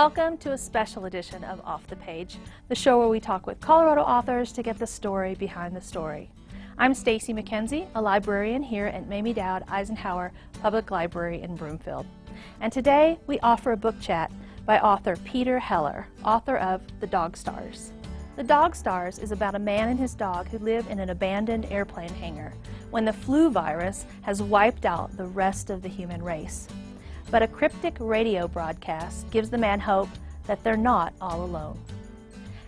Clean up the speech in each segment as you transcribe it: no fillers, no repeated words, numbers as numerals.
Welcome to a special edition of Off the Page, the show where we talk with Colorado authors to get the story behind the story. I'm Stacy McKenzie, a librarian here at Mamie Doud Eisenhower Public Library in Broomfield. And today we offer a book chat by author Peter Heller, author of The Dog Stars. The Dog Stars is about a man and his dog who live in an abandoned airplane hangar when the flu virus has wiped out the rest of the human race. But a cryptic radio broadcast gives the man hope that they're not all alone.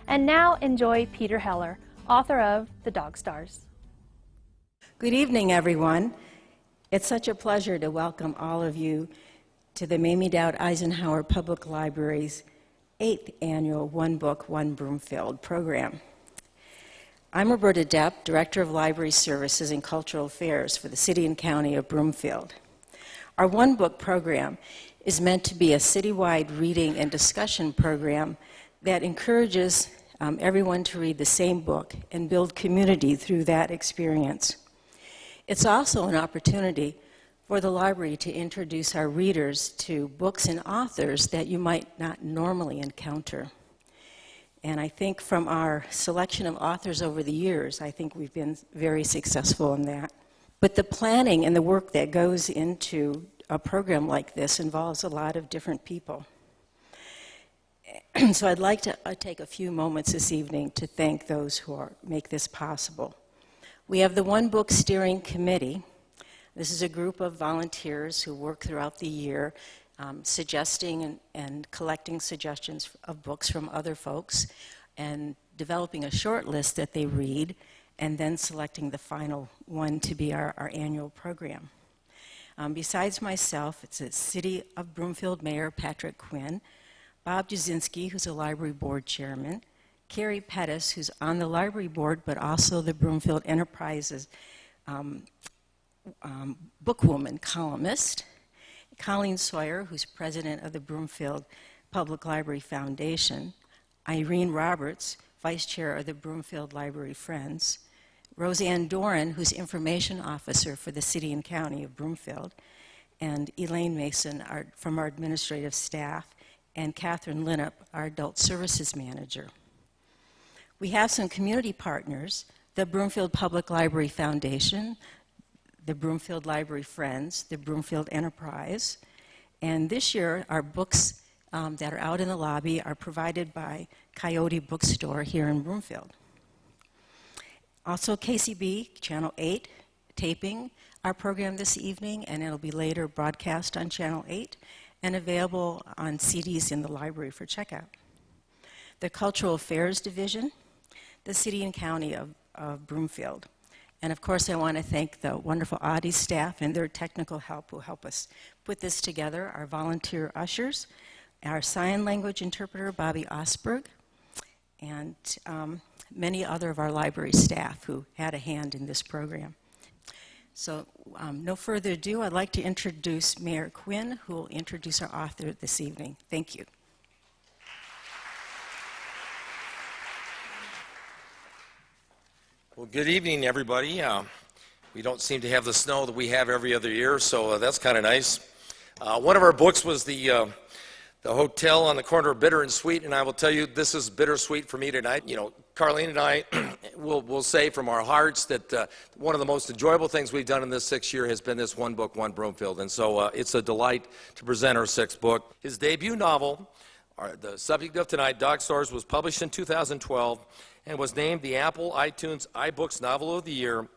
And now enjoy Peter Heller, author of The Dog Stars. Good evening, everyone. It's such a pleasure to welcome all of you to the Mamie Doud Eisenhower Public Library's 8th annual One Book, One Broomfield program. I'm Roberta Depp, Director of Library Services and Cultural Affairs for the City and County of Broomfield. Our One Book program is meant to be a citywide reading and discussion program that encourages everyone to read the same book and build community through that experience. It's also an opportunity for the library to introduce our readers to books and authors that you might not normally encounter. And I think from our selection of authors over the years, I think we've been very successful in that. But the planning and the work that goes into a program like this involves a lot of different people. So I'd like to take a few moments this evening to thank those who make this possible. We have the One Book Steering Committee. This is a group of volunteers who work throughout the year suggesting and collecting suggestions of books from other folks and developing a short list that they read and then selecting the final one to be our annual program. Besides myself, it's the City of Broomfield Mayor Patrick Quinn, Bob Jasinski, who's a library board chairman, Carrie Pettis, who's on the library board but also the Broomfield Enterprises bookwoman columnist, Colleen Sawyer, who's president of the Broomfield Public Library Foundation, Irene Roberts, vice chair of the Broomfield Library Friends, Roseanne Doran, who's information officer for the city and county of Broomfield, and Elaine Mason from our administrative staff, and Catherine Linnup, our adult services manager. We have some community partners, the Broomfield Public Library Foundation, the Broomfield Library Friends, the Broomfield Enterprise, and this year our books that are out in the lobby are provided by Coyote Bookstore here in Broomfield. Also KCB, Channel 8, taping our program this evening, and it'll be later broadcast on Channel 8 and available on CDs in the library for checkout. The Cultural Affairs Division, the City and County of Broomfield. And of course, I want to thank the wonderful Audi staff and their technical help who help us put this together, our volunteer ushers, our sign language interpreter, Bobby Osberg, and many other of our library staff who had a hand in this program. So no further ado, I'd like to introduce Mayor Quinn, who will introduce our author this evening. Thank you. Well, good evening, everybody. We don't seem to have the snow that we have every other year, so that's kind of nice. One of our books was the Hotel on the Corner of Bitter and Sweet, and I will tell you, this is bittersweet for me tonight. You know, Carlene and I will say from our hearts that one of the most enjoyable things we've done in this 6th year has been this One Book, One Broomfield, and so it's a delight to present our 6th book. His debut novel, the subject of tonight, Dog Stars, was published in 2012 and was named the Apple iTunes iBooks Novel of the Year.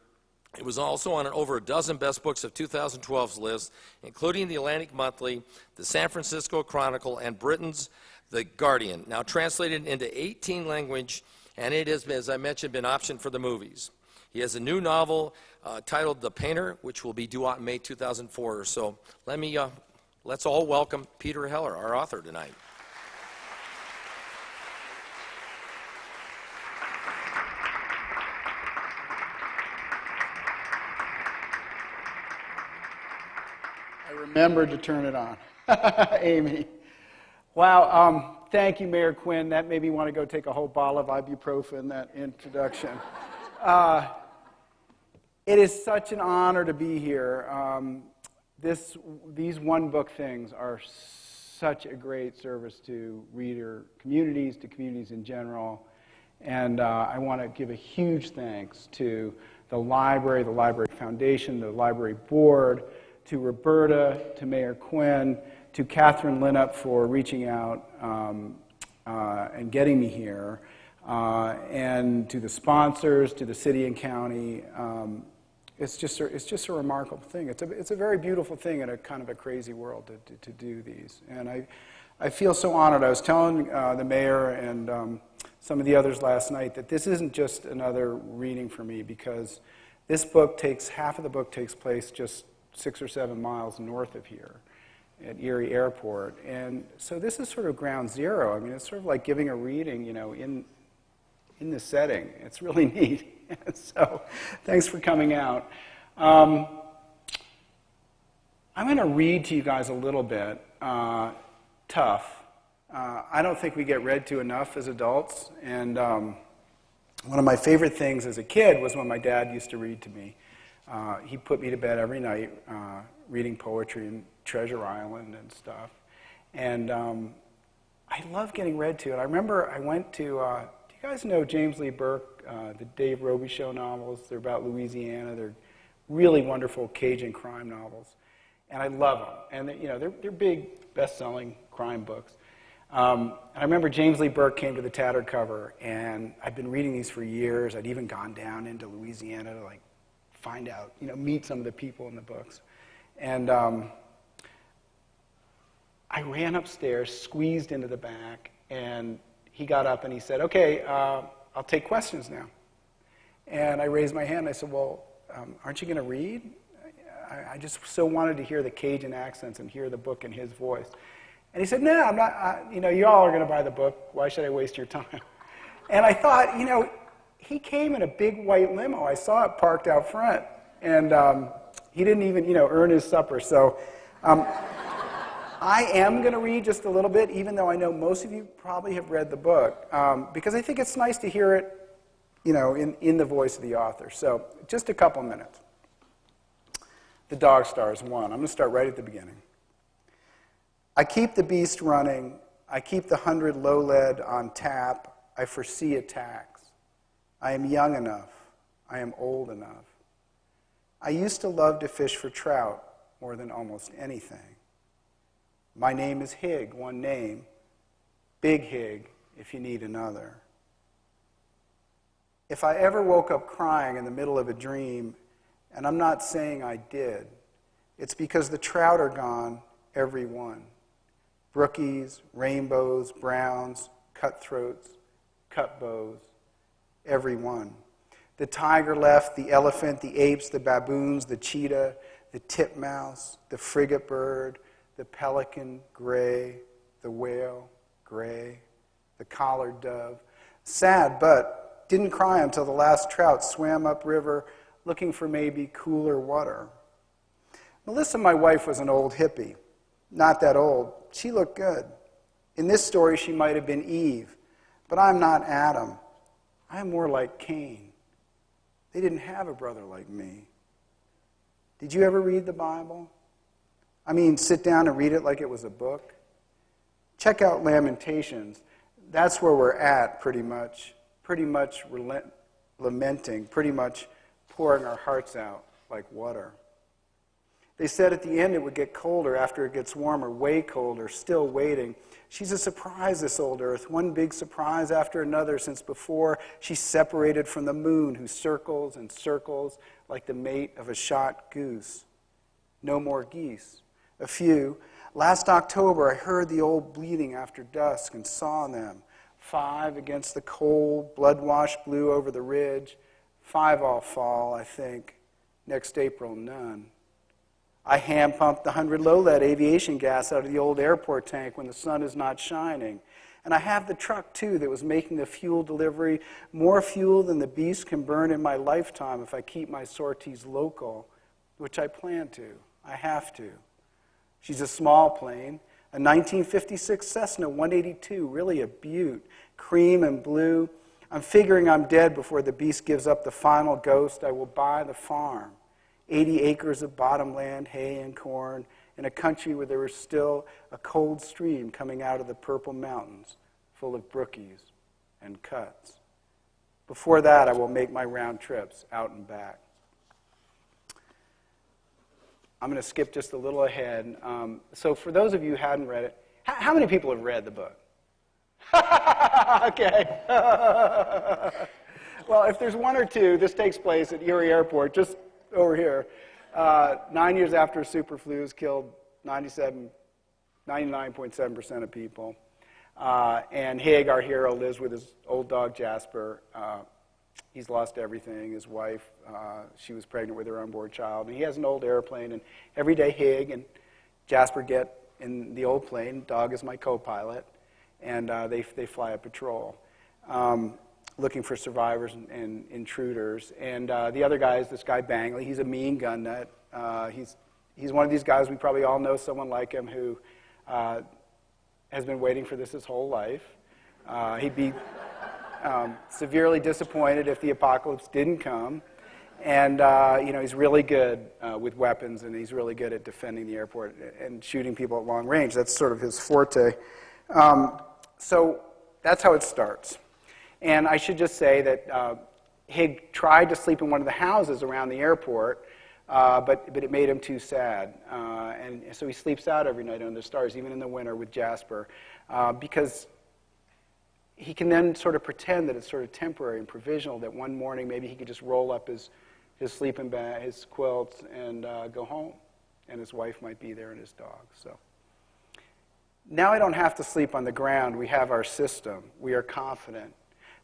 It was also on over a dozen Best Books of 2012's list, including the Atlantic Monthly, the San Francisco Chronicle, and Britain's The Guardian. Now translated into 18 languages, and it has, as I mentioned, been optioned for the movies. He has a new novel titled The Painter, which will be due out in May 2004. So let's all welcome Peter Heller, our author tonight. Remembered to turn it on. Amy. Wow, thank you, Mayor Quinn. That made me want to go take a whole bottle of ibuprofen, that introduction. It is such an honor to be here. These one book things are such a great service to reader communities, to communities in general. And I want to give a huge thanks to the Library Foundation, the Library Board, to Roberta, to Mayor Quinn, to Catherine Linnup for reaching out and getting me here, and to the sponsors, to the city and county. It's just a remarkable thing. It's a very beautiful thing in a kind of a crazy world to do these. And I feel so honored. I was telling the mayor and some of the others last night that this isn't just another reading for me, because this book half of the book takes place just 6 or 7 miles north of here at Erie Airport. And so this is sort of ground zero. I mean, it's sort of like giving a reading, in this setting. It's really neat. So thanks for coming out. I'm going to read to you guys a little bit. Tough. I don't think we get read to enough as adults. And one of my favorite things as a kid was when my dad used to read to me. He put me to bed every night reading poetry and Treasure Island and stuff. And I love getting read to. And I remember I went to, do you guys know James Lee Burke, the Dave Roby Show novels? They're about Louisiana. They're really wonderful Cajun crime novels. And I love them. And they're big, best-selling crime books. And I remember James Lee Burke came to the tattered cover, and I'd been reading these for years. I'd even gone down into Louisiana to find out, meet some of the people in the books. And I ran upstairs, squeezed into the back, and he got up and he said, "Okay, I'll take questions now." And I raised my hand and I said, "Well, aren't you going to read?" I just so wanted to hear the Cajun accents and hear the book in his voice. And he said, "No, I'm not, you all are going to buy the book. Why should I waste your time?" And I thought, he came in a big white limo. I saw it parked out front. And he didn't even, earn his supper. So I am going to read just a little bit, even though I know most of you probably have read the book, because I think it's nice to hear it, in the voice of the author. So just a couple minutes. The Dog Stars 1. I'm going to start right at the beginning. I keep the beast running. I keep the 100 low lead on tap. I foresee attacks. I am young enough. I am old enough. I used to love to fish for trout more than almost anything. My name is Hig, one name. Big Hig, if you need another. If I ever woke up crying in the middle of a dream, and I'm not saying I did, it's because the trout are gone, every one. Brookies, rainbows, browns, cutthroats, cutbows, every one. The tiger left, the elephant, the apes, the baboons, the cheetah, the titmouse, the frigate bird, the pelican, gray, the whale, gray, the collared dove. Sad, but didn't cry until the last trout swam upriver looking for maybe cooler water. Melissa, my wife, was an old hippie. Not that old. She looked good. In this story, she might have been Eve, but I'm not Adam. I'm more like Cain. They didn't have a brother like me. Did you ever read the Bible? I mean, sit down and read it like it was a book? Check out Lamentations. That's where we're at, pretty much lamenting, pretty much pouring our hearts out like water. They said at the end it would get colder after it gets warmer, way colder, still waiting. She's a surprise, this old earth, one big surprise after another since before she's separated from the moon, who circles and circles like the mate of a shot goose. No more geese. A few. Last October, I heard the old bleating after dusk and saw them. 5 against the cold, blood-washed blue over the ridge. 5 all fall, I think. Next April, none. I hand-pumped the 100 low-lead aviation gas out of the old airport tank when the sun is not shining. And I have the truck, too, that was making the fuel delivery. More fuel than the beast can burn in my lifetime if I keep my sorties local, which I plan to. I have to. She's a small plane, a 1956 Cessna 182, really a beaut, cream and blue. I'm figuring I'm dead before the beast gives up the final ghost. I will buy the farm. 80 acres of bottomland, hay and corn, in a country where there was still a cold stream coming out of the purple mountains, full of brookies and cuts. Before that, I will make my round trips out and back. I'm going to skip just a little ahead. So for those of you who hadn't read it, how many people have read the book? Okay. Well, if there's one or two, this takes place at Erie Airport, just over here. 9 years after superflu has killed 99.7% of people. And Hig, our hero, lives with his old dog Jasper. He's lost everything. His wife, she was pregnant with her unborn child. And he has an old airplane. And every day Hig and Jasper get in the old plane. Dog is my co-pilot. And they fly a patrol, looking for survivors and intruders. And the other guy is this guy Bangley. He's a mean gun nut. He's one of these guys, we probably all know someone like him who has been waiting for this his whole life. He'd be severely disappointed if the apocalypse didn't come. And he's really good with weapons, and he's really good at defending the airport and shooting people at long range. That's sort of his forte. So that's how it starts. And I should just say that Hig tried to sleep in one of the houses around the airport, but it made him too sad. And so he sleeps out every night under the stars, even in the winter with Jasper, because he can then sort of pretend that it's sort of temporary and provisional, that one morning maybe he could just roll up his sleeping bag, his quilts, and go home. And his wife might be there and his dog. So now I don't have to sleep on the ground. We have our system. We are confident.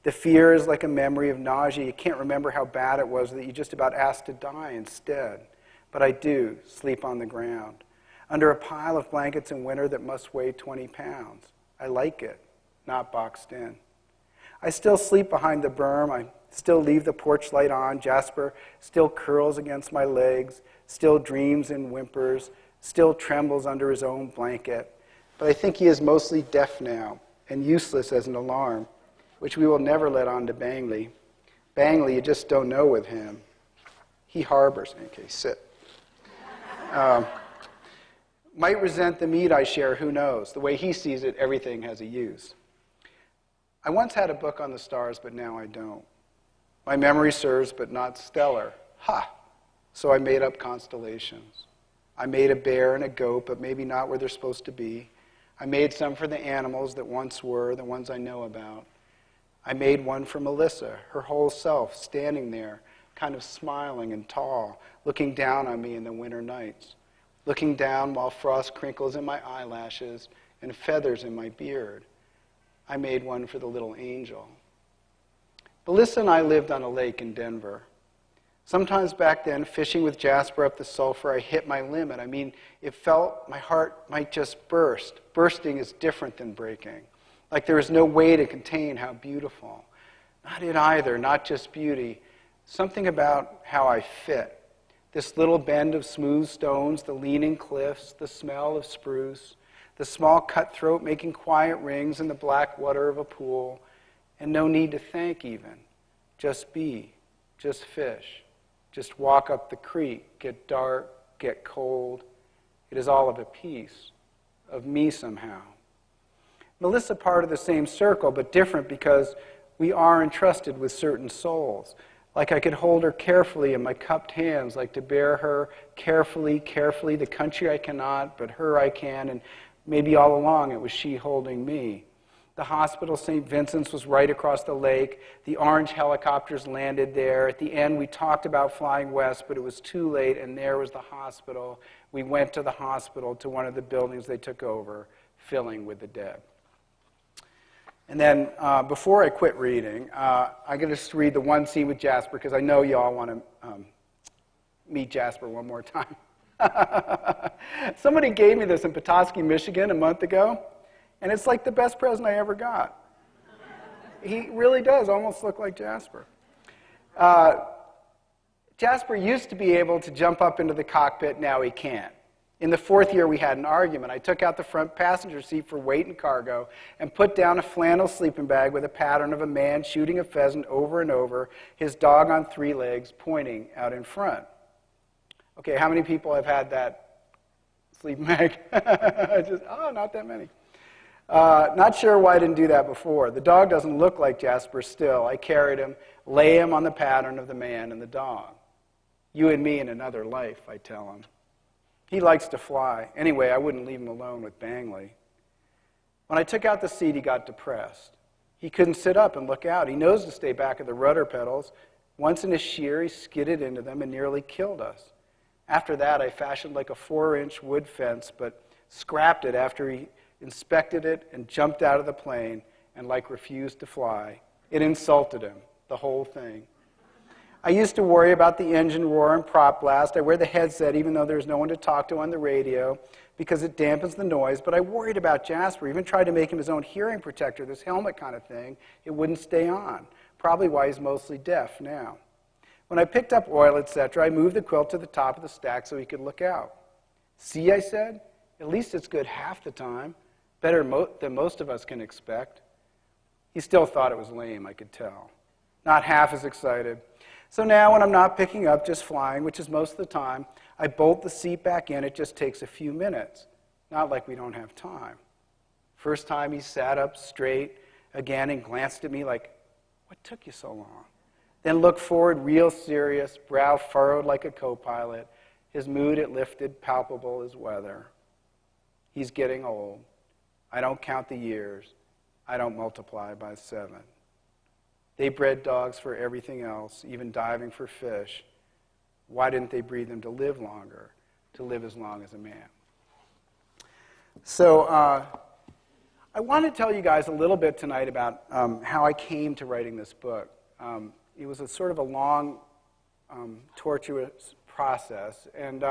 The fear is like a memory of nausea. You can't remember how bad it was that you just about asked to die instead. But I do sleep on the ground, under a pile of blankets in winter that must weigh 20 pounds. I like it, not boxed in. I still sleep behind the berm. I still leave the porch light on. Jasper still curls against my legs, still dreams and whimpers, still trembles under his own blanket. But I think he is mostly deaf now and useless as an alarm, which we will never let on to Bangley. Bangley, you just don't know with him. He harbors. Okay, sit. Might resent the meat I share, who knows? The way he sees it, everything has a use. I once had a book on the stars, but now I don't. My memory serves, but not stellar. Ha! So I made up constellations. I made a bear and a goat, but maybe not where they're supposed to be. I made some for the animals that once were, the ones I know about. I made one for Melissa, her whole self, standing there, kind of smiling and tall, looking down on me in the winter nights, looking down while frost crinkles in my eyelashes and feathers in my beard. I made one for the little angel. Melissa and I lived on a lake in Denver. Sometimes back then, fishing with Jasper up the Sulphur, I hit my limit. I mean, it felt my heart might just burst. Bursting is different than breaking. Like there is no way to contain how beautiful. Not it either, not just beauty. Something about how I fit. This little bend of smooth stones, the leaning cliffs, the smell of spruce, the small cutthroat making quiet rings in the black water of a pool, and no need to thank even. Just be, just fish, just walk up the creek, get dark, get cold. It is all of a piece, of me somehow. Melissa part of the same circle, but different because we are entrusted with certain souls. Like I could hold her carefully in my cupped hands, like to bear her carefully, carefully. The country I cannot, but her I can, and maybe all along it was she holding me. The hospital, St. Vincent's, was right across the lake. The orange helicopters landed there. At the end, we talked about flying west, but it was too late, and there was the hospital. We went to the hospital, to one of the buildings they took over, filling with the dead. And then, before I quit reading, I'm going to just read the one scene with Jasper, because I know you all want to meet Jasper one more time. Somebody gave me this in Petoskey, Michigan a month ago, and it's like the best present I ever got. He really does almost look like Jasper. Jasper used to be able to jump up into the cockpit, now he can't. In the fourth year, we had an argument. I took out the front passenger seat for weight and cargo and put down a flannel sleeping bag with a pattern of a man shooting a pheasant over and over, his dog on 3 legs pointing out in front. Okay, how many people have had that sleeping bag. Just, oh, not that many. Not sure why I didn't do that before. The dog doesn't look like Jasper still. I carried him, lay him on the pattern of the man and the dog. You and me in another life, I tell him. He likes to fly. Anyway, I wouldn't leave him alone with Bangley. When I took out the seat, he got depressed. He couldn't sit up and look out. He knows to stay back of the rudder pedals. Once in a shear, he skidded into them and nearly killed us. After that, I fashioned like a 4-inch wood fence, but scrapped it after he inspected it and jumped out of the plane and like refused to fly. It insulted him, the whole thing. I used to worry about the engine roar and prop blast. I wear the headset even though there's no one to talk to on the radio because it dampens the noise, but I worried about Jasper, even tried to make him his own hearing protector, this helmet kind of thing. It wouldn't stay on, probably why he's mostly deaf now. When I picked up oil, etc., I moved the quilt to the top of the stack so he could look out. See, I said, at least it's good half the time, better than most of us can expect. He still thought it was lame, I could tell. Not half as excited. So now when I'm not picking up, just flying, which is most of the time, I bolt the seat back in. It just takes a few minutes. Not like we don't have time. First time he sat up straight again and glanced at me like, what took you so long? Then looked forward real serious, brow furrowed like a co-pilot. His mood it lifted, palpable as weather. He's getting old. I don't count the years. I don't multiply by 7. They bred dogs for everything else, even diving for fish. Why didn't they breed them to live longer, to live as long as a man? So I want to tell you guys a little bit tonight about how I came to writing this book. It was a sort of a long, tortuous process. And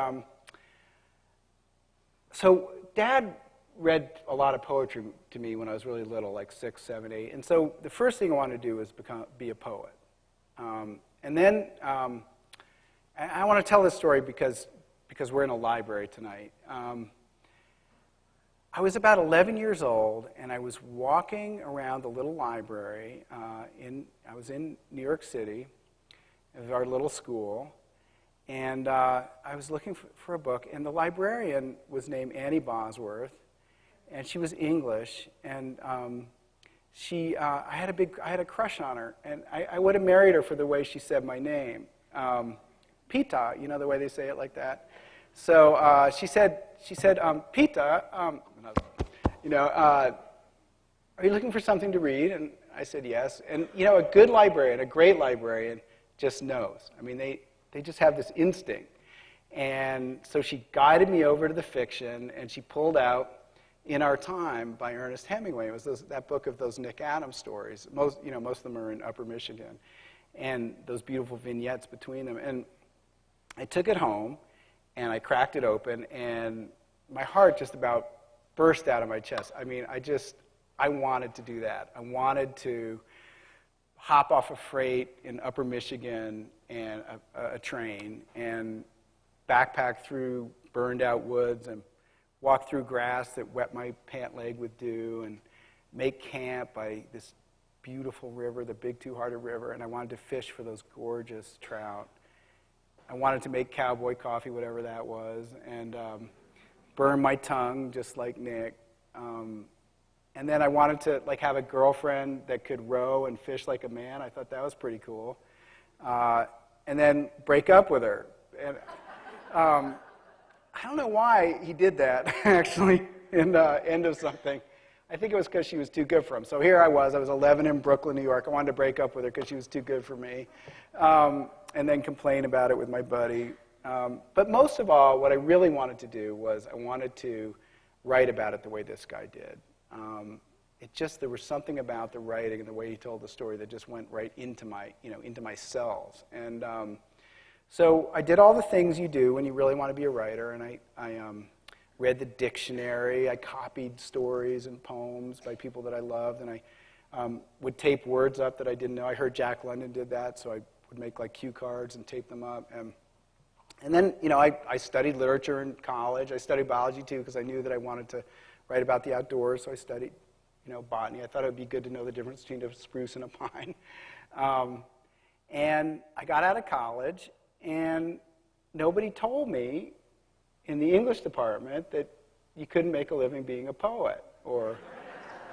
so Dad read a lot of poetry to me when I was really little, like 6, 7, 8. And so the first thing I wanted to do was be a poet. And then I want to tell this story because we're in a library tonight. I was about 11 years old, and I was walking around the little library. I was in New York City, at our little school, and I was looking for a book, and the librarian was named Annie Bosworth, and she was English, and I had a crush on her, and I would have married her for the way she said my name. Pita, you know the way they say it like that. So she said, Pita, are you looking for something to read? And I said yes. And a good librarian, a great librarian, just knows. I mean, they just have this instinct. And so she guided me over to the fiction, and she pulled out In Our Time by Ernest Hemingway. It was that book of those Nick Adams stories. Most of them are in Upper Michigan, and those beautiful vignettes between them. And I took it home, and I cracked it open, and my heart just about burst out of my chest. I mean, I wanted to do that. I wanted to hop off a freight in Upper Michigan and a train and backpack through burned out woods and walk through grass that wet my pant leg with dew and make camp by this beautiful river, the Big Two-Hearted River, and I wanted to fish for those gorgeous trout. I wanted to make cowboy coffee, whatever that was, and burn my tongue just like Nick. And then I wanted to have a girlfriend that could row and fish like a man. I thought that was pretty cool. And then break up with her. And I don't know why he did that, actually, in the end of something. I think it was because she was too good for him. So here I was 11 in Brooklyn, New York. I wanted to break up with her because she was too good for me. And then complain about it with my buddy. But most of all, what I really wanted to do was I wanted to write about it the way this guy did. There was something about the writing and the way he told the story that just went right into my cells. And so I did all the things you do when you really want to be a writer, and I read the dictionary. I copied stories and poems by people that I loved, and I would tape words up that I didn't know. I heard Jack London did that, so I would make cue cards and tape them up. And then, I studied literature in college. I studied biology, too, because I knew that I wanted to write about the outdoors, so I studied, botany. I thought it would be good to know the difference between a spruce and a pine. And I got out of college, and nobody told me in the English department that you couldn't make a living being a poet or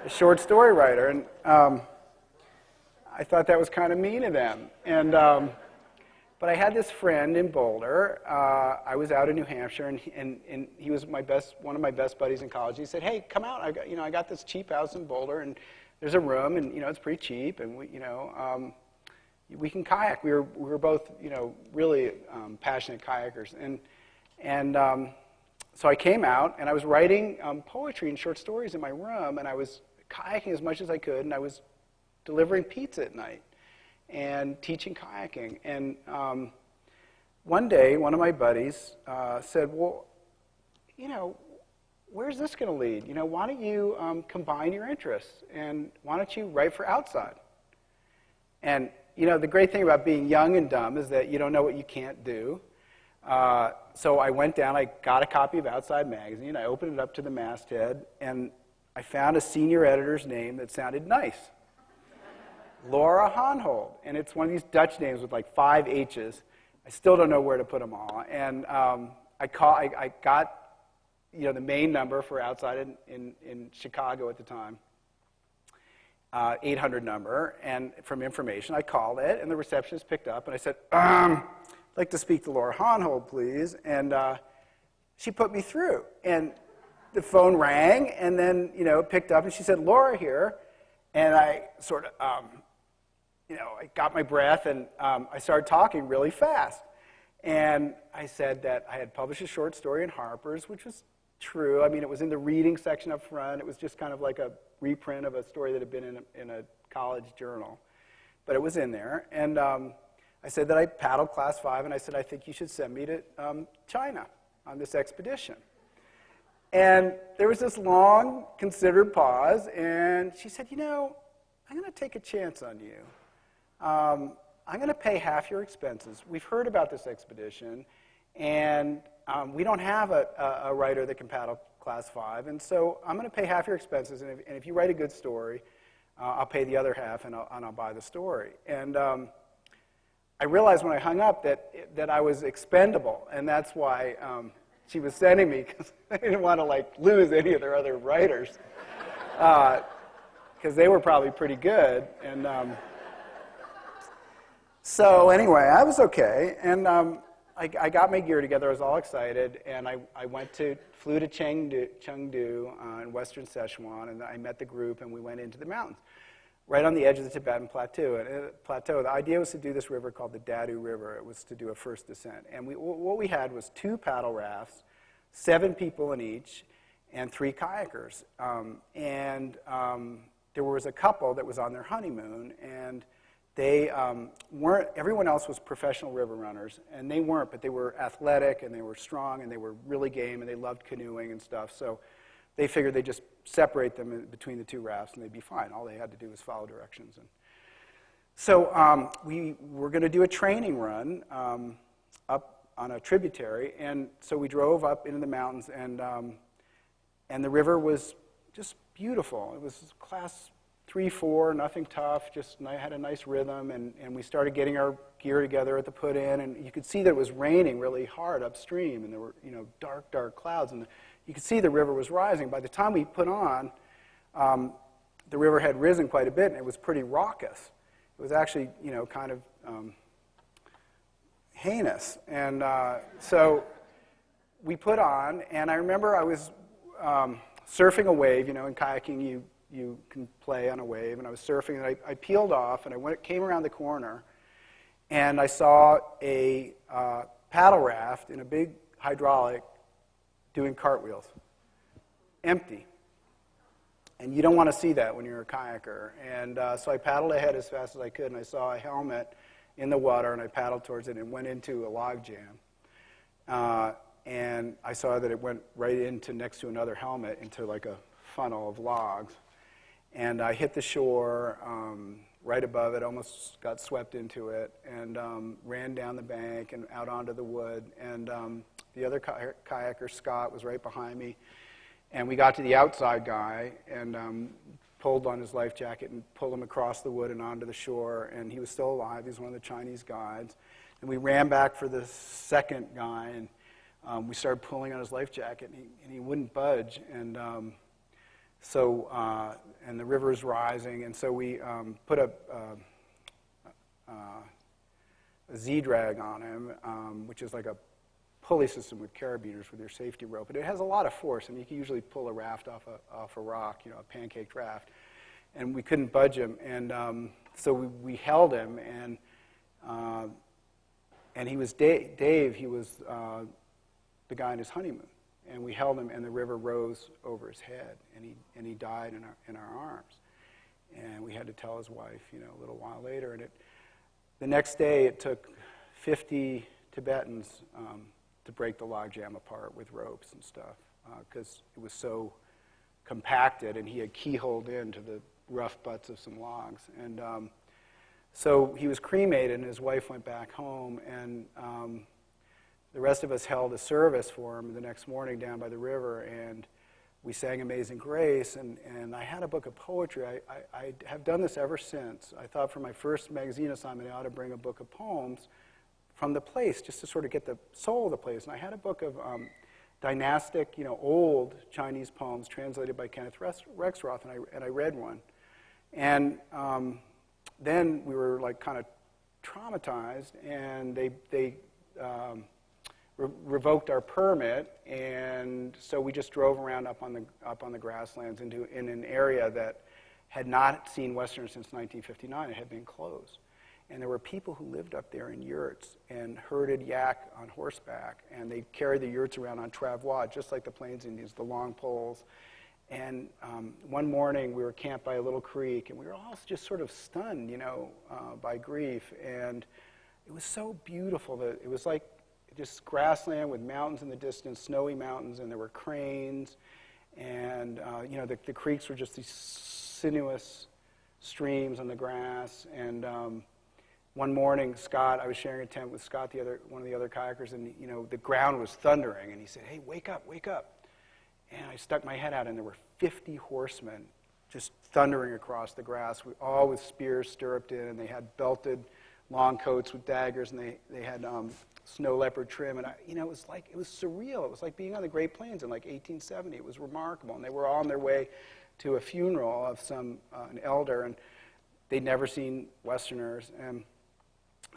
a short story writer. And I thought that was kind of mean of them. And, but I had this friend in Boulder. I was out in New Hampshire, and he was one of my best buddies in college. He said, "Hey, come out. I got this cheap house in Boulder, and there's a room, and it's pretty cheap, and we can kayak." We were both really passionate kayakers, and so I came out, and I was writing poetry and short stories in my room, and I was kayaking as much as I could, and I was delivering pizza at night and teaching kayaking. And one day, one of my buddies said, "Well, where's this going to lead? Why don't you combine your interests, and why don't you write for Outside?" And the great thing about being young and dumb is that you don't know what you can't do. So I went down, I got a copy of Outside magazine, I opened it up to the masthead, and I found a senior editor's name that sounded nice. Laura Honhold, and it's one of these Dutch names with like 5 H's. I still don't know where to put them all. And I got the main number for Outside in Chicago at the time, 800 number, and from information, I called it, and the receptionist picked up, and I said, "I'd like to speak to Laura Honhold, please." And she put me through, and the phone rang, and then it picked up, and she said, "Laura here," and I sort of I got my breath, and I started talking really fast. And I said that I had published a short story in Harper's, which was true. I mean, it was in the reading section up front. It was just kind of like a reprint of a story that had been in a college journal. But it was in there. And I said that I paddled Class 5, and I said, "I think you should send me to China on this expedition." And there was this long, considered pause, and she said, "I'm going to take a chance on you. I'm going to pay half your expenses. We've heard about this expedition, and we don't have a writer that can paddle Class 5, and so I'm going to pay half your expenses, and if you write a good story, I'll pay the other half, and I'll buy the story." And I realized when I hung up that I was expendable, and that's why she was sending me, because I didn't want to lose any of their other writers, because they were probably pretty good. And so anyway, I was okay, and I got my gear together. I was all excited, and I flew to Chengdu in western Sichuan, and I met the group, and we went into the mountains, right on the edge of the Tibetan Plateau. And the idea was to do this river called the Doud River. It was to do a first descent. And what we had was 2 paddle rafts, 7 people in each, and 3 kayakers. There was a couple that was on their honeymoon, and they weren't, everyone else was professional river runners, and they weren't, but they were athletic, and they were strong, and they were really game, and they loved canoeing and stuff. So they figured they'd just separate them between the 2 rafts, and they'd be fine. All they had to do was follow directions. And so we were going to do a training run up on a tributary, and so we drove up into the mountains, and the river was just beautiful. It was class 3, 4, nothing tough, just had a nice rhythm, and we started getting our gear together at the put-in, and you could see that it was raining really hard upstream, and there were dark, dark clouds, and you could see the river was rising. By the time we put on, the river had risen quite a bit, and it was pretty raucous. It was actually, kind of heinous. And so we put on, and I remember I was surfing a wave. In kayaking, you can play on a wave, and I was surfing, and I peeled off, and I came around the corner, and I saw a paddle raft in a big hydraulic doing cartwheels, empty. And you don't want to see that when you're a kayaker. And so I paddled ahead as fast as I could, and I saw a helmet in the water, and I paddled towards it and went into a log jam. And I saw that it went right into next to another helmet into like a funnel of logs. And I hit the shore right above it, almost got swept into it, and ran down the bank and out onto the wood. And the other kayaker, Scott, was right behind me. And we got to the outside guy and pulled on his life jacket and pulled him across the wood and onto the shore. And he was still alive. He was one of the Chinese guides. And we ran back for the second guy, and we started pulling on his life jacket, and he wouldn't budge. And and the river is rising, and so we put a Z-drag on him, which is like a pulley system with carabiners with your safety rope. But it has a lot of force, and you can usually pull a raft off a rock, a pancaked raft. And we couldn't budge him, and so we held him, and he was Dave. He was the guy on his honeymoon, and we held him, and the river rose over his head, and he died in our arms. And we had to tell his wife, a little while later. And the next day, it took 50 Tibetans to break the logjam apart with ropes and stuff, because it was so compacted, and he had keyholed into the rough butts of some logs. And so he was cremated, and his wife went back home, and the rest of us held a service for him the next morning down by the river, and we sang Amazing Grace, and I had a book of poetry. I have done this ever since. I thought for my first magazine assignment, I ought to bring a book of poems from the place, just to sort of get the soul of the place. And I had a book of dynastic, old Chinese poems translated by Kenneth Rexroth, and I read one. And then we were like kind of traumatized, and they revoked our permit, and so we just drove around up on the grasslands in an area that had not seen Westerners since 1959. It had been closed. And there were people who lived up there in yurts and herded yak on horseback, and they carried the yurts around on travois, just like the Plains Indians, the long poles. And one morning, we were camped by a little creek, and we were all just sort of stunned, by grief. And it was so beautiful that it was like just grassland with mountains in the distance, snowy mountains, and there were cranes. And, the creeks were just these sinuous streams on the grass. And one morning, Scott, I was sharing a tent with Scott, one of the other kayakers, and, the ground was thundering. And he said, "Hey, wake up, wake up." And I stuck my head out, and there were 50 horsemen just thundering across the grass, all with spears stirruped in, and they had belted long coats with daggers, and they had snow leopard trim. And it was surreal. It was like being on the Great Plains in like 1870. It was remarkable. And they were all on their way to a funeral of an elder, and they'd never seen Westerners. And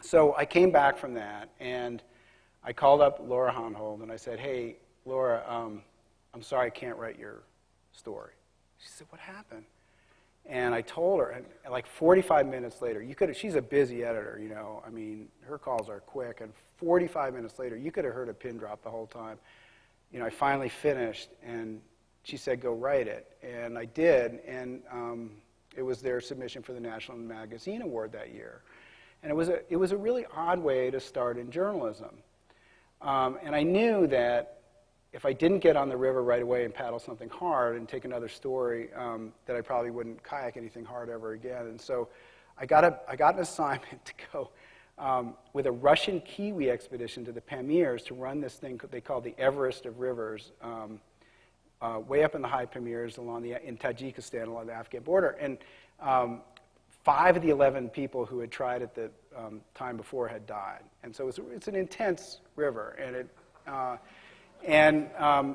so I came back from that, and I called up Laura Honhold, and I said, "Hey, Laura, I'm sorry I can't write your story." She said, "What happened?" And I told her, and like 45 minutes later, she's a busy editor, I mean, her calls are quick, and 45 minutes later, you could have heard a pin drop the whole time. I finally finished, and she said, "Go write it." And I did, and it was their submission for the National Magazine Award that year. And it was a really odd way to start in journalism. And I knew that if I didn't get on the river right away and paddle something hard and take another story, that I probably wouldn't kayak anything hard ever again. And so I got an assignment to go with a Russian Kiwi expedition to the Pamirs to run this thing they called the Everest of Rivers, way up in the high Pamirs in Tajikistan along the Afghan border. And 5 of the 11 people who had tried it the time before had died. And so it's an intense river. And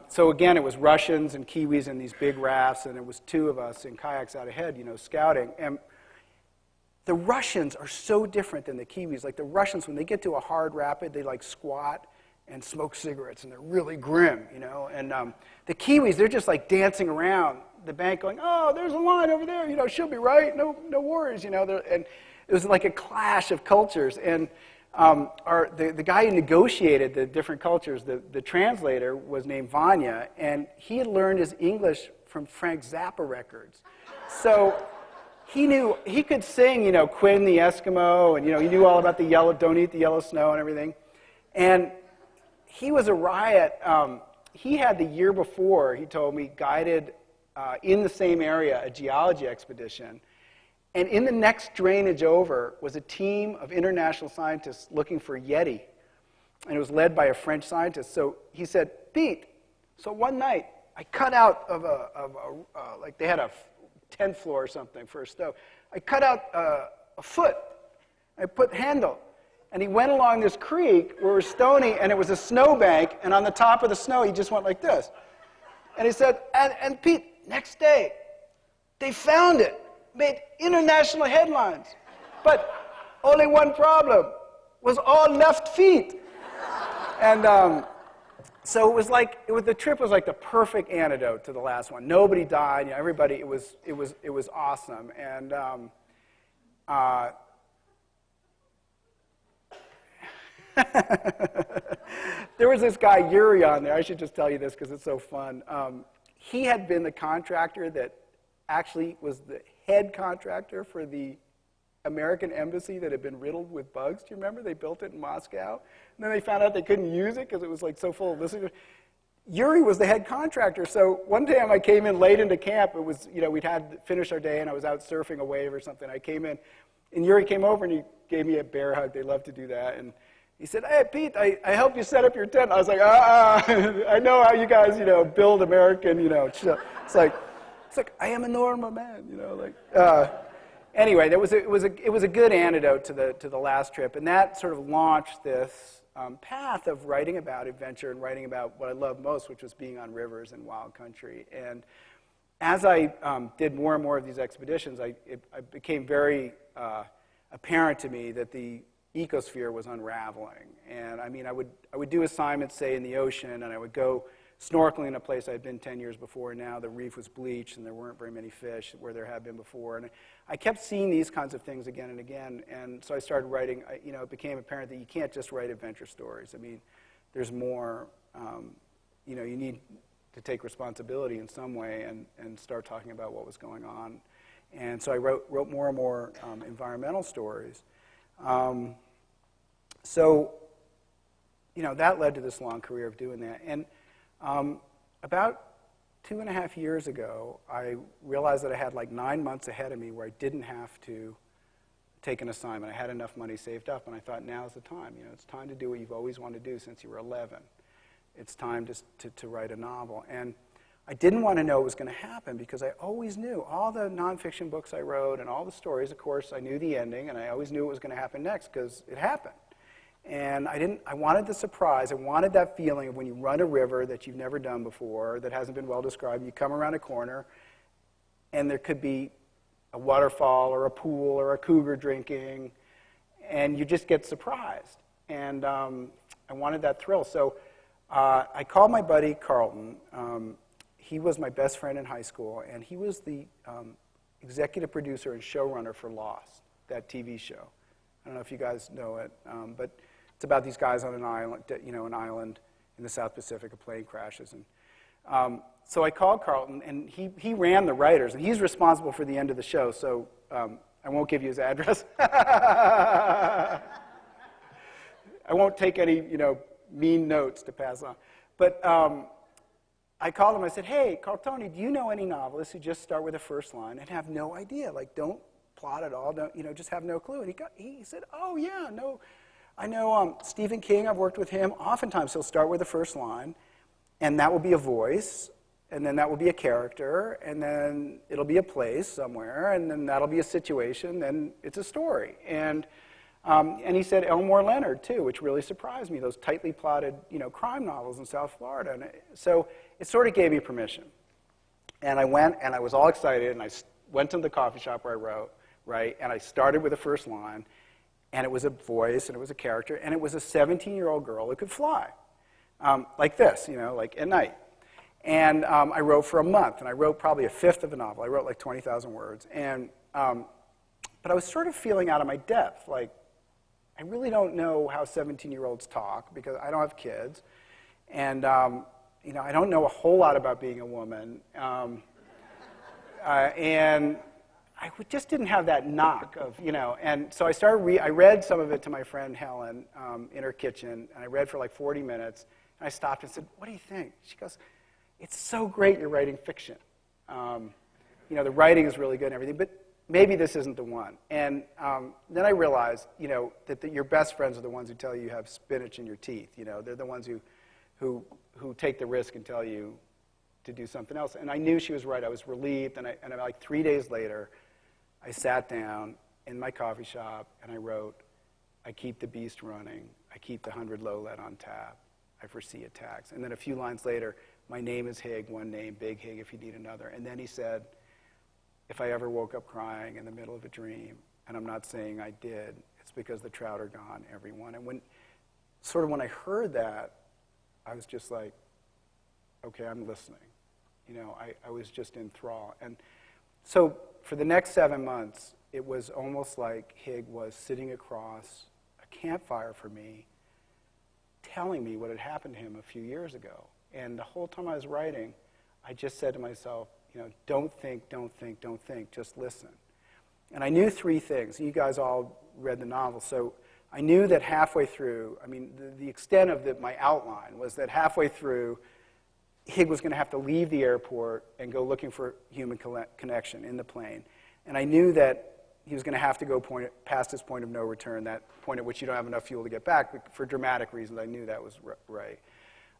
so again, it was Russians and Kiwis in these big rafts, and it was 2 of us in kayaks out ahead, scouting. And the Russians are so different than the Kiwis. Like the Russians, when they get to a hard rapid, they like squat and smoke cigarettes, and they're really grim, And the Kiwis, they're just like dancing around the bank going, "Oh, there's a line over there, she'll be right, no worries, And it was like a clash of cultures. And the guy who negotiated the different cultures, the translator, was named Vanya, and he had learned his English from Frank Zappa records. So he could sing, Quinn the Eskimo, and he knew all about don't eat the yellow snow and everything. And he was a riot. He had the year before, he told me, guided in the same area a geology expedition. And in the next drainage over was a team of international scientists looking for Yeti. And it was led by a French scientist. So he said, "Pete, so one night I cut out like they had a 10th floor or something for a stove. I cut out a foot. I put handle. And he went along this creek where it was stony, and it was a snowbank, and on the top of the snow, he just went like this. And he said, and Pete, next day, they found it, made international headlines. But only one problem, was all left feet. And so it was like, the trip was like the perfect antidote to the last one. Nobody died, you know, everybody, it was awesome. And there was this guy, Yuri, on there. I should just tell you this because it's so fun. He had been the contractor that actually was the head contractor for the American embassy that had been riddled with bugs. Do you remember? They built it in Moscow. And then they found out they couldn't use it because it was like so full of listeners. Yuri was the head contractor. So one time I came in late into camp. It was, you know, we'd had finished our day and I was out surfing a wave or something. I came in and Yuri came over and he gave me a bear hug. They love to do that. And he said, hey, Pete, I helped you set up your tent. I was like, I know how you guys, you know, build American, you know. It's like, I am a normal man, you know, like. Anyway, it was a good antidote to the last trip, and that sort of launched this path of writing about adventure and writing about what I love most, which was being on rivers and wild country. And as I did more and more of these expeditions, it became very apparent to me that the ecosphere was unraveling. And I mean, I would do assignments, say, in the ocean, and I would go snorkeling in a place I'd been 10 years before, and now the reef was bleached and there weren't very many fish where there had been before. And I kept seeing these kinds of things again and again, and so I started writing. You know, it became apparent that you can't just write adventure stories. I mean, there's more. You know, you need to take responsibility in some way and start talking about what was going on. And so I wrote more and more environmental stories. So, you know, that led to this long career of doing that. And about 2.5 years ago, I realized that I had like 9 months ahead of me where I didn't have to take an assignment. I had enough money saved up, and I thought, now's the time. You know, it's time to do what you've always wanted to do since you were 11. It's time to write a novel. And I didn't want to know what was going to happen because I always knew all the nonfiction books I wrote and all the stories, of course, I knew the ending, and I always knew what was going to happen next because it happened. And I wanted the surprise. I wanted that feeling of when you run a river that you've never done before, that hasn't been well described. You come around a corner, and there could be a waterfall or a pool or a cougar drinking, and you just get surprised. And I wanted that thrill. So I called my buddy Carlton. He was my best friend in high school, and he was the executive producer and showrunner for Lost, that TV show. I don't know if you guys know it, but it's about these guys on an island, you know, an island in the South Pacific. A plane crashes, and so I called Carlton, and he ran the writers, and he's responsible for the end of the show. So I won't give you his address. I won't take any, you know, mean notes to pass on. But I called him. I said, "Hey, Carltoni, do you know any novelists who just start with the first line and have no idea? Like, don't plot at all. Don't, you know, just have no clue." And he said, "Oh yeah, no, I know Stephen King. I've worked with him. Oftentimes he'll start with the first line, and that will be a voice, and then that will be a character, and then it'll be a place somewhere, and then that'll be a situation, then it's a story." And he said Elmore Leonard too, which really surprised me. Those tightly plotted, you know, crime novels in South Florida. And so it sort of gave me permission. And I went, and I was all excited, and I went to the coffee shop where I wrote. Right, and I started with the first line, and it was a voice, and it was a character, and it was a 17-year-old girl who could fly, like this, you know, like at night. And I wrote for a month, and I wrote probably a fifth of a novel. I wrote like 20,000 words, and but I was sort of feeling out of my depth. Like, I really don't know how 17-year-olds talk because I don't have kids, and you know, I don't know a whole lot about being a woman, and I just didn't have that knock of, you know, and so I read some of it to my friend Helen in her kitchen, and I read for like 40 minutes, and I stopped and said, "What do you think?" She goes, "It's so great you're writing fiction. You know, the writing is really good and everything, but maybe this isn't the one." And then I realized, you know, that your best friends are the ones who tell you have spinach in your teeth. You know, they're the ones who take the risk and tell you to do something else. And I knew she was right. I was relieved, and like 3 days later, I sat down in my coffee shop and I wrote I keep the beast running. I keep the 100 low lead on tap. I foresee attacks. And then a few lines later, my name is Hig, one name, Big Hig if you need another. And then he said, if I ever woke up crying in the middle of a dream, and I'm not saying I did, it's because the trout are gone, everyone. And when I heard that, I was just like, okay, I'm listening. I was just in thrall. And so for the next 7 months, it was almost like Hig was sitting across a campfire for me, telling me what had happened to him a few years ago. And the whole time I was writing, I just said to myself, don't think, just listen. And I knew 3 things. You guys all read the novel, so I knew that halfway through, the extent of my outline was that halfway through, Hig was going to have to leave the airport and go looking for human connection in the plane. And I knew that he was going to have to go past his point of no return, that point at which you don't have enough fuel to get back. But for dramatic reasons, I knew that was right.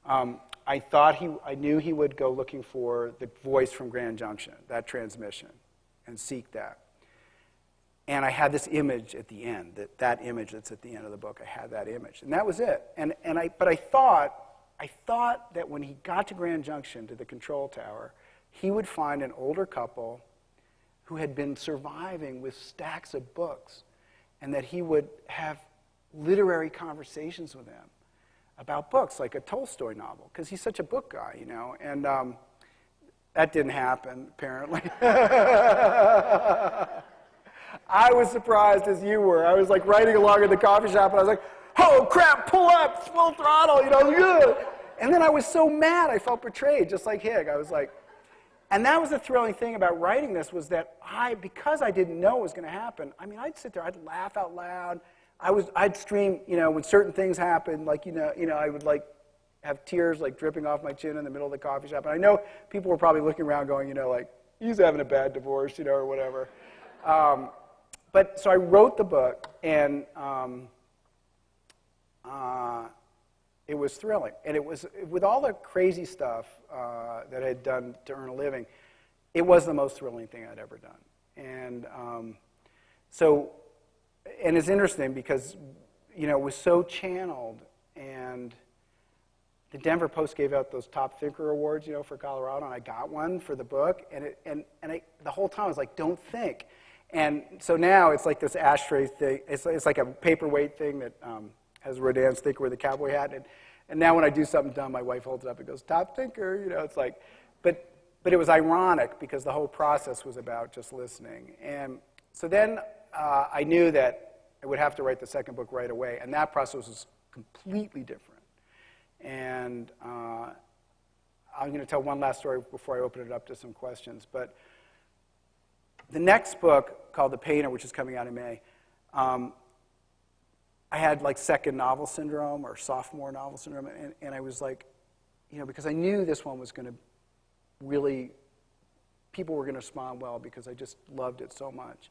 I knew he would go looking for the voice from Grand Junction, that transmission, and seek that. And I had this image at the end, that image that's at the end of the book. I had that image, and that was it. But I thought that when he got to Grand Junction, to the control tower, he would find an older couple who had been surviving with stacks of books, and that he would have literary conversations with them about books, like a Tolstoy novel, because he's such a book guy, and that didn't happen, apparently. I was surprised as you were. I was like riding along in the coffee shop, and I was like, oh crap, pull up, full throttle, yeah. And then I was so mad, I felt betrayed, just like Hig. I was like, and that was the thrilling thing about writing this, was that because I didn't know what was going to happen, I'd sit there, I'd laugh out loud, I'd scream, when certain things happened, like, I would like have tears like dripping off my chin in the middle of the coffee shop. And I know people were probably looking around going, like, he's having a bad divorce, or whatever. But so I wrote the book, and it was thrilling. And it was, with all the crazy stuff that I had done to earn a living, it was the most thrilling thing I'd ever done. And and it's interesting because, it was so channeled, and the Denver Post gave out those Top Thinker Awards, for Colorado, and I got one for the book, and the whole time I was like, don't think. And so now it's like this ashtray thing. It's like a paperweight thing that has Rodin's Thinker with a cowboy hat. And now when I do something dumb, my wife holds it up and goes, Top Thinker, it's like, but it was ironic because the whole process was about just listening. And so then I knew that I would have to write the second book right away, and that process was completely different. And I'm going to tell one last story before I open it up to some questions. But the next book, called The Painter, which is coming out in May, I had like second novel syndrome or sophomore novel syndrome, and I was like, because I knew this one was going to really, people were going to respond well because I just loved it so much.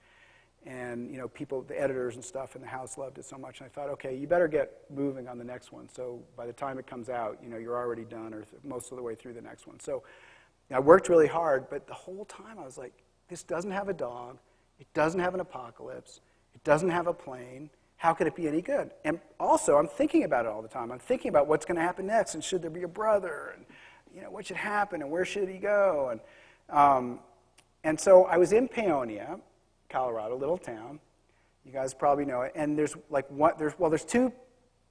And, people, the editors and stuff in the house loved it so much. And I thought, okay, you better get moving on the next one. So by the time it comes out, you're already done or most of the way through the next one. So I worked really hard, but the whole time I was like, this doesn't have a dog. It doesn't have an apocalypse. It doesn't have a plane. How could it be any good? And also, I'm thinking about it all the time. I'm thinking about what's going to happen next, and should there be a brother, and what should happen, and where should he go? And so I was in Paonia, Colorado, little town. You guys probably know it. And there's two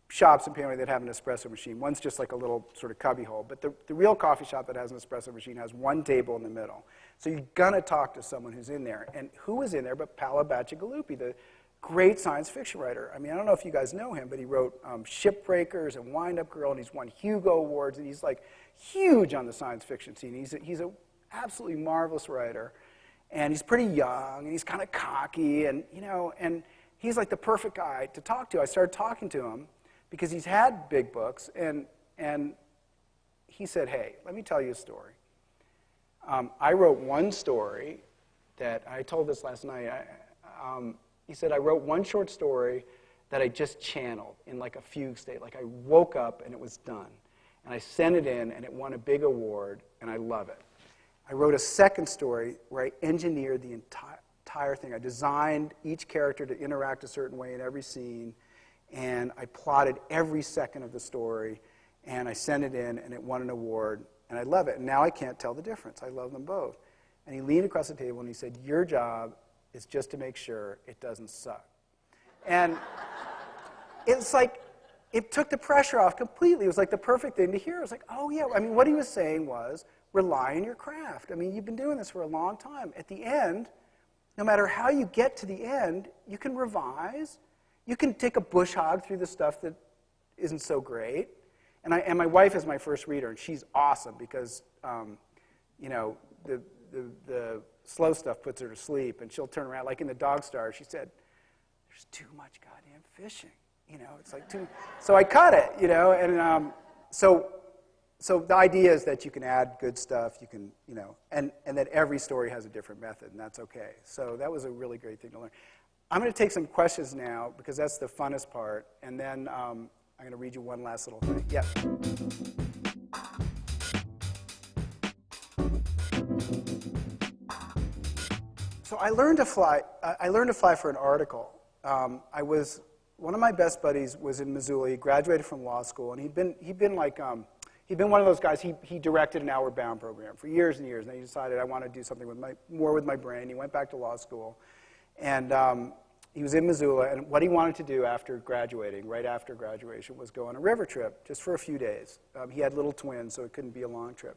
shops in Paonia that have an espresso machine. One's just like a little sort of cubbyhole. But the real coffee shop that has an espresso machine has one table in the middle. So you're going to talk to someone who's in there. And who was in there but Paolo Bacigalupi, the great science fiction writer. I don't know if you guys know him, but he wrote Shipbreakers and Wind Up Girl, and he's won Hugo Awards, and he's like huge on the science fiction scene. He's an absolutely marvelous writer. And he's pretty young, and he's kind of cocky, and and he's like the perfect guy to talk to. I started talking to him because he's had big books, and he said, "Hey, let me tell you a story. I wrote one story that I told this last night. He said I wrote one short story that I just channeled in like a fugue state. Like I woke up and it was done, and I sent it in, and it won a big award, and I love it." I wrote a second story where I engineered the entire thing. I designed each character to interact a certain way in every scene, and I plotted every second of the story, and I sent it in, and it won an award, and I love it. And now I can't tell the difference. I love them both. And he leaned across the table and he said, your job is just to make sure it doesn't suck. And it's like, it took the pressure off completely. It was like the perfect thing to hear. I was like, oh yeah. I mean, what he was saying was, rely on your craft. I mean, you've been doing this for a long time. At the end, no matter how you get to the end, you can revise. You can take a bush hog through the stuff that isn't so great. And my wife is my first reader, and she's awesome because, you know, the slow stuff puts her to sleep, and she'll turn around. Like in the Dog Star, she said, there's too much goddamn fishing. You know, it's like too... So I cut it, you know, and so the idea is that you can add good stuff, you can, you know, and that every story has a different method, and that's okay. So that was a really great thing to learn. I'm going to take some questions now, because that's the funnest part, and then I'm going to read you one last little thing. Yeah. So I learned to fly. I learned to fly for an article. One of my best buddies was in Missoula. He graduated from law school, and he'd been one of those guys. He directed an Outward Bound program for years and years, and then he decided I want to do something more with my brain. He went back to law school, and he was in Missoula. And what he wanted to do after graduating, right after graduation, was go on a river trip just for a few days. He had little twins, so it couldn't be a long trip.